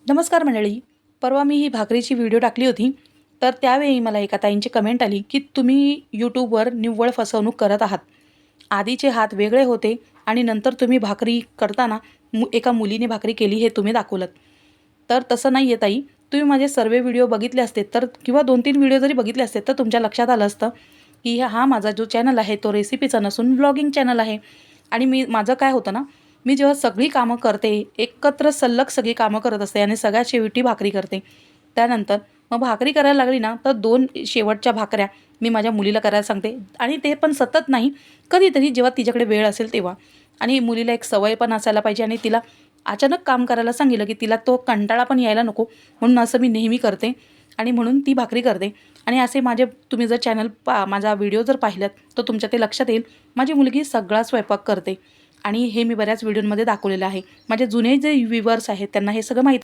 नमस्कार मंडळी. परवा मी ही भाकरीची व्हिडिओ टाकली होती. तर त्यावेळी मला एका ताईंची कमेंट आली, की तुम्ही YouTubeवर निव्वळ फसवणूक करत आहात. आधीचे हात वेगळे होते आणि नंतर तुम्ही भाकरी करताना एका मुलीने भाकरी केली हे तुम्ही दाखवलंत. तर तसं नाही आहे ताई. तुम्ही माझे सर्व व्हिडिओ बघितले असते तर किंवा 2-3 व्हिडिओ जरी बघितले असते तर तुमच्या लक्षात आलं असतं, की हा माझा जो चॅनल आहे तो रेसिपीचा नसून व्लॉगिंग चॅनल आहे. आणि माझं काय होतं ना, मी जेव्हा सगळी कामं करते, एकत्र सलग सगळी कामं करत असते आणि सगळ्यात शेवटी भाकरी करते. त्यानंतर मग भाकरी करायला लागली ना, तर 2 शेवटच्या भाकऱ्या मी माझ्या मुलीला करायला सांगते आणि ते पण सतत नाही, कधीतरी जेव्हा तिच्याकडे वेळ असेल तेव्हा. आणि मुलीला एक सवय पण असायला पाहिजे आणि तिला अचानक काम करायला सांगितलं, की तिला तो कंटाळा पण यायला नको, म्हणून असं मी नेहमी करते आणि म्हणून ती भाकरी करते. आणि असे माझे तुम्ही जर माझा व्हिडिओ जर पाहिलात, तर तुमच्या ते लक्षात येईल, माझी मुलगी सगळा स्वयंपाक करते. आणि हे मी बऱ्याच व्हिडिओमध्ये दाखवलेलं आहे. माझे जुने जे व्ह्यूअर्स आहेत त्यांना हे सगळं माहीत